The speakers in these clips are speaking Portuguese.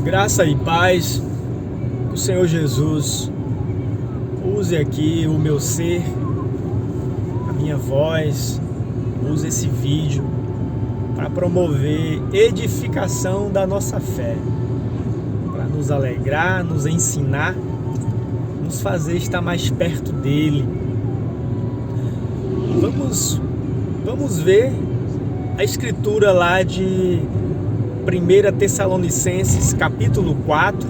Graça e paz do Senhor Jesus use aqui o meu ser, a minha voz, use esse vídeo para promover edificação da nossa fé, para nos alegrar, nos ensinar, nos fazer estar mais perto dele. Vamos ver a escritura lá de 1 Tessalonicenses, capítulo 4,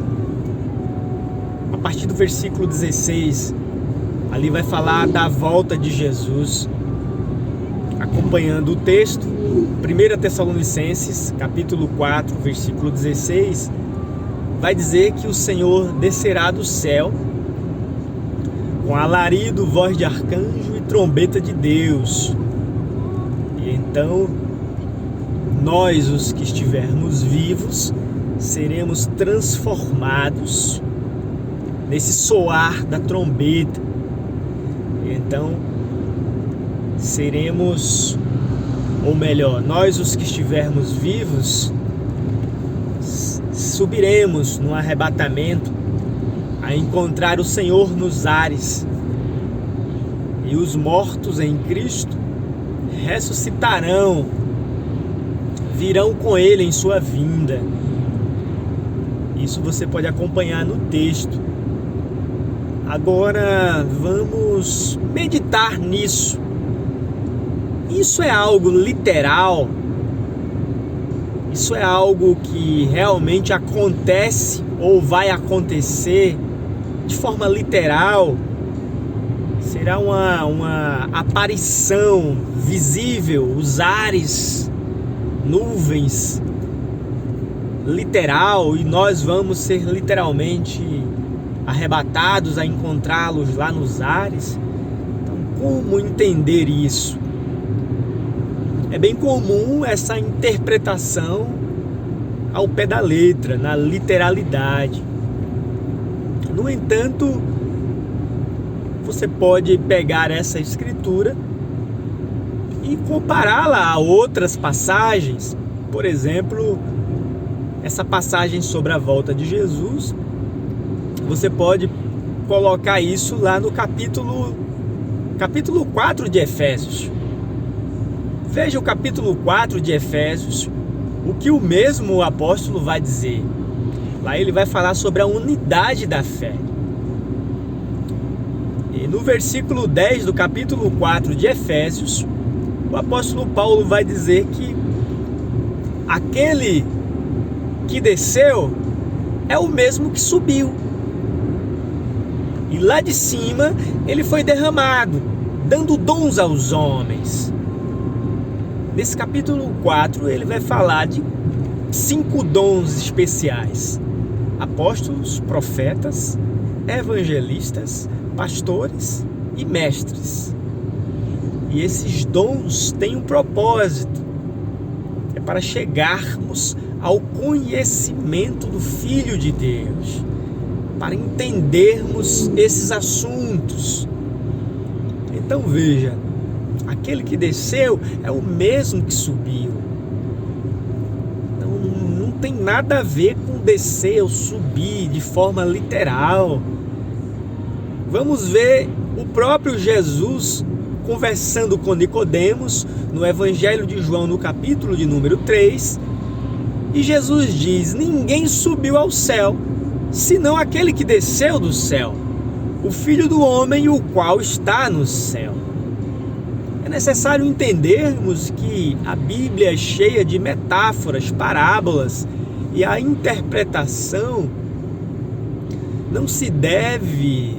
a partir do versículo 16. Ali vai falar da volta de Jesus. Acompanhando o texto, 1 Tessalonicenses, capítulo 4, versículo 16, vai dizer que o Senhor descerá do céu com alarido, voz de arcanjo e trombeta de Deus. E então nós, os que estivermos vivos, seremos transformados nesse soar da trombeta. Então seremos, ou melhor, nós, os que estivermos vivos, subiremos no arrebatamento a encontrar o Senhor nos ares, e os mortos em Cristo ressuscitarão, virão com Ele em sua vinda. Isso você pode acompanhar no texto. Agora vamos meditar nisso. Isso é algo literal? Isso é algo que realmente acontece ou vai acontecer de forma literal? Será uma aparição visível, os ares, nuvens, literal, e nós vamos ser literalmente arrebatados a encontrá-los lá nos ares? Então, como entender isso? É bem comum essa interpretação ao pé da letra, na literalidade. No entanto, você pode pegar essa escritura e compará-la a outras passagens. Por exemplo, essa passagem sobre a volta de Jesus, você pode colocar isso lá no capítulo 4 de Efésios. Veja o capítulo 4 de Efésios, o que o mesmo apóstolo vai dizer. Lá ele vai falar sobre a unidade da fé. E no versículo 10 do capítulo 4 de Efésios, o apóstolo Paulo vai dizer que aquele que desceu é o mesmo que subiu. E lá de cima ele foi derramado, dando dons aos homens. Nesse capítulo 4 ele vai falar de 5 dons especiais: apóstolos, profetas, evangelistas, pastores e mestres. E esses dons têm um propósito: é para chegarmos ao conhecimento do Filho de Deus, para entendermos esses assuntos. Então veja, aquele que desceu é o mesmo que subiu. Não tem nada a ver com descer ou subir de forma literal. Vamos ver o próprio Jesus conversando com Nicodemos no Evangelho de João, no capítulo de número 3. E Jesus diz: ninguém subiu ao céu, senão aquele que desceu do céu, o Filho do Homem, o qual está no céu. É necessário entendermos que a Bíblia é cheia de metáforas, parábolas, e a interpretação não se deve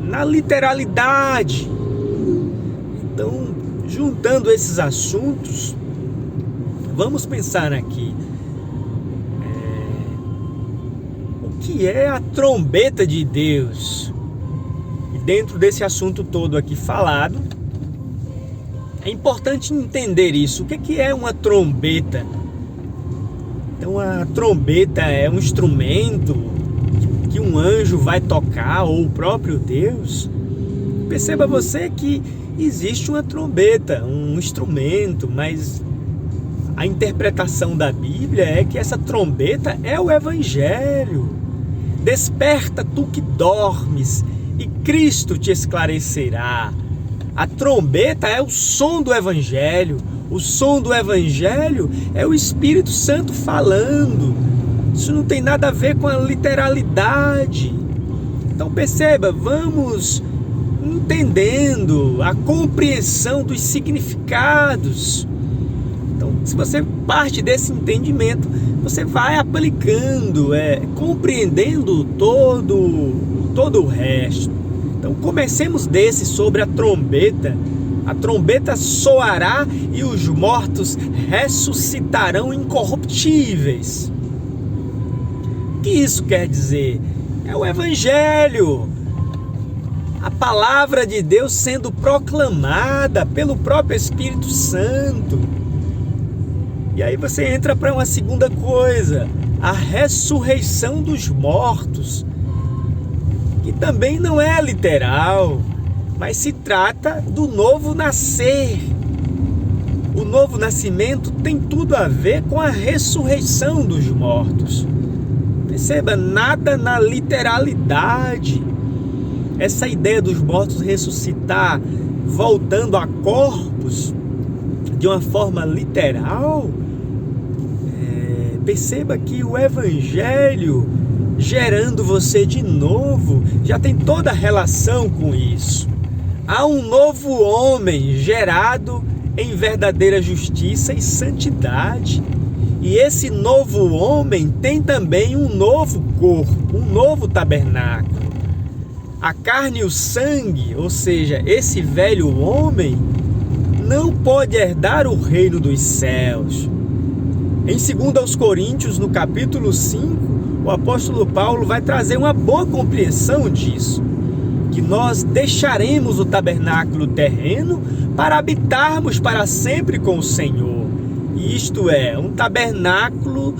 na literalidade. Então, juntando esses assuntos, vamos pensar aqui. O que é a trombeta de Deus? E dentro desse assunto todo aqui falado, é importante entender isso. O que é uma trombeta? Então, a trombeta é um instrumento que um anjo vai tocar, ou o próprio Deus. Perceba você que existe uma trombeta, um instrumento, mas A interpretação da Bíblia é que essa trombeta é o Evangelho. Desperta tu que dormes, e Cristo te esclarecerá. A trombeta é o som do Evangelho. O som do Evangelho é o Espírito Santo falando. Isso não tem nada a ver com a literalidade. Então perceba, vamos entendendo a compreensão dos significados. Então, se você parte desse entendimento, você vai aplicando, compreendendo todo o resto. Então comecemos desse sobre a trombeta. A trombeta soará e os mortos ressuscitarão incorruptíveis. O que isso quer dizer? É o Evangelho. A palavra de Deus sendo proclamada pelo próprio Espírito Santo. E aí você entra para uma segunda coisa, a ressurreição dos mortos, que também não é literal, mas se trata do novo nascer. O novo nascimento tem tudo a ver com a ressurreição dos mortos. Perceba, nada na literalidade. Essa ideia dos mortos ressuscitar voltando a corpos de uma forma literal, perceba que o Evangelho gerando você de novo já tem toda a relação com isso. Há um novo homem gerado em verdadeira justiça e santidade. E esse novo homem tem também um novo corpo, um novo tabernáculo. A carne e o sangue, ou seja, esse velho homem, não pode herdar o reino dos céus. Em 2 Coríntios, no capítulo 5, o apóstolo Paulo vai trazer uma boa compreensão disso, que nós deixaremos o tabernáculo terreno para habitarmos para sempre com o Senhor. Isto é, um tabernáculo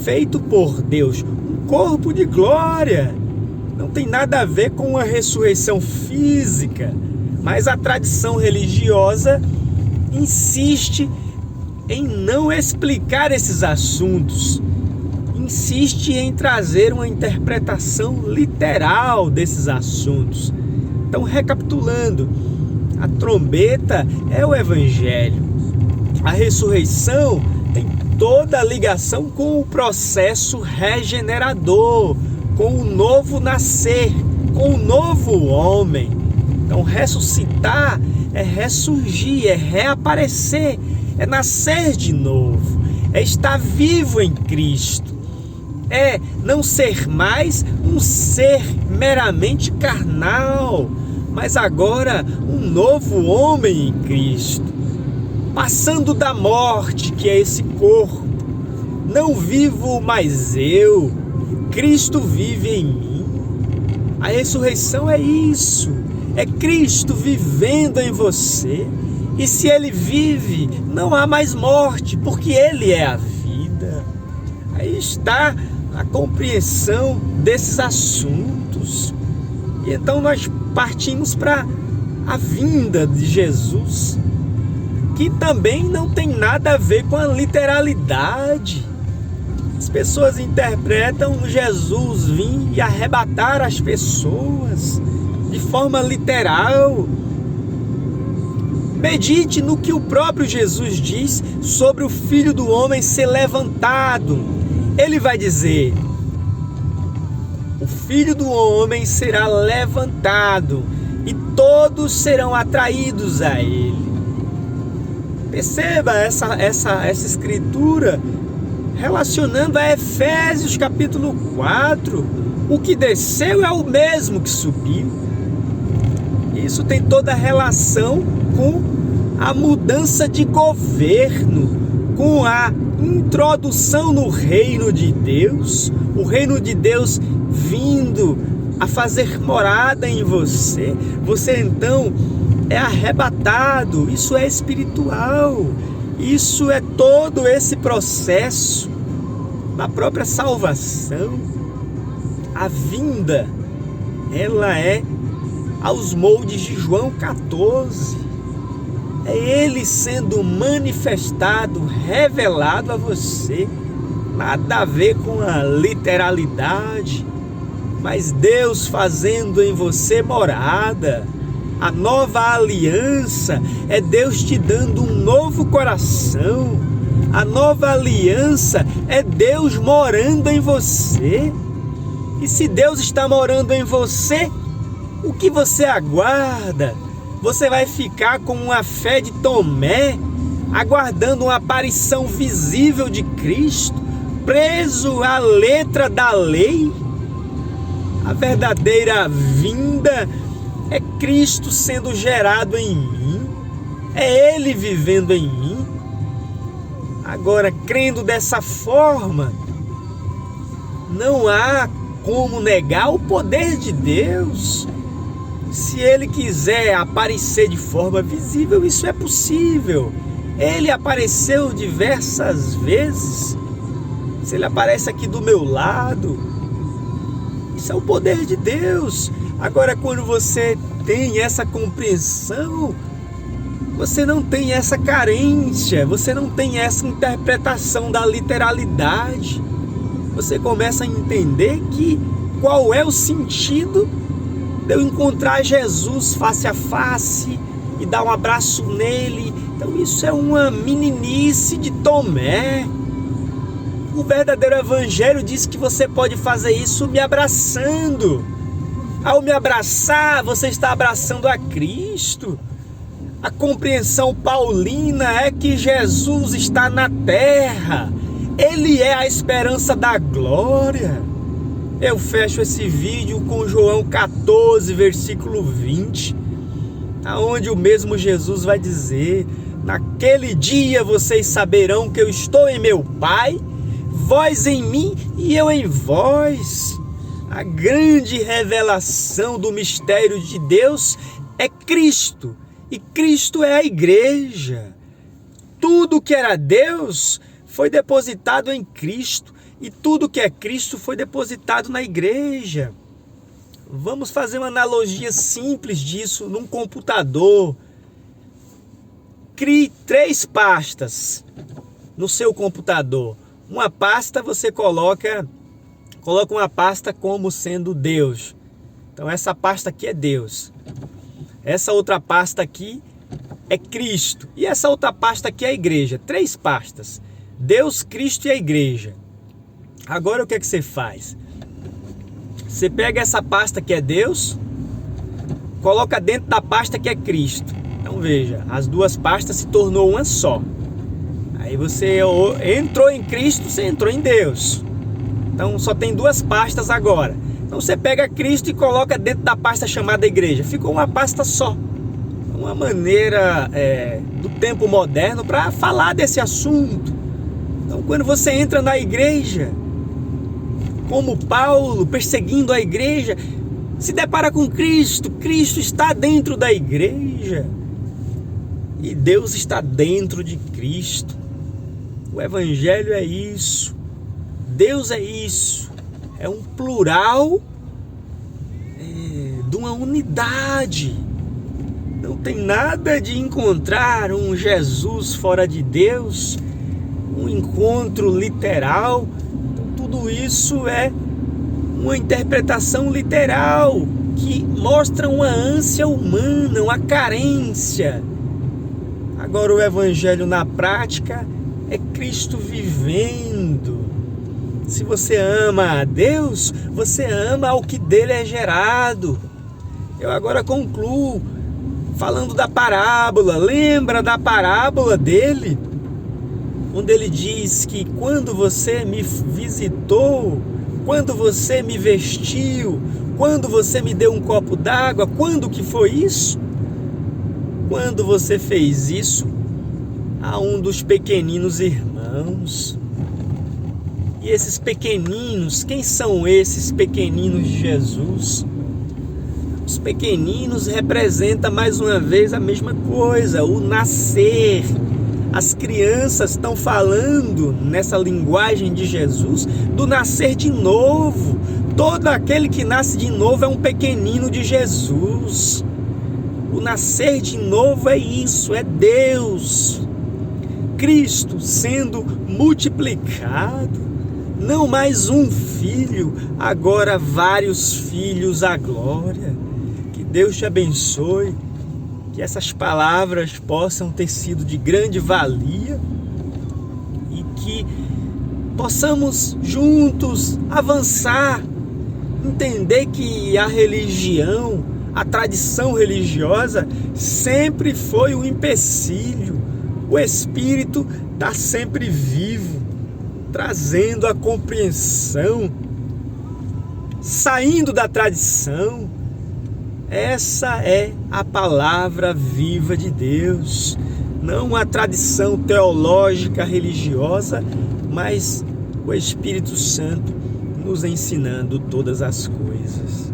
feito por Deus, um corpo de glória. Não tem nada a ver com uma ressurreição física, mas a tradição religiosa insiste em não explicar esses assuntos, insiste em trazer uma interpretação literal desses assuntos. Então, recapitulando, a trombeta é o Evangelho. A ressurreição tem toda a ligação com o processo regenerador, com o novo nascer, com o novo homem. Então, ressuscitar é ressurgir, é reaparecer, é nascer de novo, é estar vivo em Cristo, é não ser mais um ser meramente carnal, mas agora um novo homem em Cristo, passando da morte, que é esse corpo. Não vivo mais eu, Cristo vive em mim. A ressurreição é isso, é Cristo vivendo em você. E se Ele vive, não há mais morte, porque Ele é a vida. Aí está a compreensão desses assuntos. E então nós partimos para a vinda de Jesus, que também não tem nada a ver com a literalidade. As pessoas interpretam Jesus vir e arrebatar as pessoas de forma literal. Medite no que o próprio Jesus diz sobre o Filho do Homem ser levantado. Ele vai dizer: o Filho do Homem será levantado e todos serão atraídos a Ele. Perceba essa escritura relacionando a Efésios capítulo 4. O que desceu é o mesmo que subiu. Isso tem toda a relação com a mudança de governo, com a introdução no reino de Deus, o reino de Deus vindo a fazer morada em você. Você então é arrebatado. Isso é espiritual. Isso é todo esse processo da própria salvação. A vinda, ela é aos moldes de João 14. É Ele sendo manifestado, revelado a você. Nada a ver com a literalidade, mas Deus fazendo em você morada. A nova aliança é Deus te dando um novo coração. A nova aliança é Deus morando em você. E se Deus está morando em você, o que você aguarda? Você vai ficar com uma fé de Tomé, aguardando uma aparição visível de Cristo, preso à letra da lei? A verdadeira vinda é Cristo sendo gerado em mim, é Ele vivendo em mim. Agora, crendo dessa forma, não há como negar o poder de Deus. Se Ele quiser aparecer de forma visível, isso é possível. Ele apareceu diversas vezes. Se Ele aparece aqui do meu lado, isso é o poder de Deus. Agora, quando você tem essa compreensão, você não tem essa carência, você não tem essa interpretação da literalidade. Você começa a entender que qual é o sentido de eu encontrar Jesus face a face e dar um abraço nele. Então isso é uma meninice de Tomé. O verdadeiro evangelho diz que você pode fazer isso me abraçando. Ao me abraçar, você está abraçando a Cristo. A compreensão paulina é que Jesus está na terra. Ele é a esperança da glória. Eu fecho esse vídeo com João 14, versículo 20, aonde o mesmo Jesus vai dizer: naquele dia vocês saberão que eu estou em meu Pai, vós em mim e eu em vós. A grande revelação do mistério de Deus é Cristo, e Cristo é a igreja. Tudo que era Deus foi depositado em Cristo, e tudo que é Cristo foi depositado na igreja. Vamos fazer uma analogia simples disso num computador. Crie 3 pastas no seu computador. Uma pasta você coloca uma pasta como sendo Deus. Então essa pasta aqui é Deus. Essa outra pasta aqui é Cristo. E essa outra pasta aqui é a igreja. 3 pastas. Deus, Cristo e a igreja. Agora o que é que você faz? Você pega essa pasta que é Deus, coloca dentro da pasta que é Cristo. Então veja, as 2 pastas se tornou uma só. Aí você entrou em Cristo, você entrou em Deus. Então só tem 2 pastas agora. Então você pega Cristo e coloca dentro da pasta chamada igreja. Ficou uma pasta só. Uma maneira do tempo moderno para falar desse assunto. Então quando você entra na igreja, como Paulo, perseguindo a igreja, se depara com Cristo. Cristo está dentro da igreja. E Deus está dentro de Cristo. O evangelho é isso. Deus é isso. É um plural de uma unidade. Não tem nada de encontrar um Jesus fora de Deus, um encontro literal. Tudo isso é uma interpretação literal que mostra uma ânsia humana, uma carência. Agora o evangelho na prática é Cristo vivendo. Se você ama a Deus, você ama ao que dele é gerado. Eu agora concluo falando da parábola. Lembra da parábola dele? Onde ele diz que quando você me visitou, quando você me vestiu, quando você me deu um copo d'água, quando que foi isso? Quando você fez isso a um dos pequeninos irmãos. E esses pequeninos, quem são esses pequeninos de Jesus? Os pequeninos representam mais uma vez a mesma coisa, o nascer. As crianças estão falando nessa linguagem de Jesus do nascer de novo. Todo aquele que nasce de novo é um pequenino de Jesus. O nascer de novo é isso, é Deus, Cristo sendo multiplicado, não mais um filho, agora vários filhos à glória. Que Deus te abençoe, que essas palavras possam ter sido de grande valia e que possamos juntos avançar, entender que a religião, a tradição religiosa sempre foi um empecilho. O Espírito está sempre vivo, trazendo a compreensão, saindo da tradição. Essa é a palavra viva de Deus, não a tradição teológica religiosa, mas o Espírito Santo nos ensinando todas as coisas.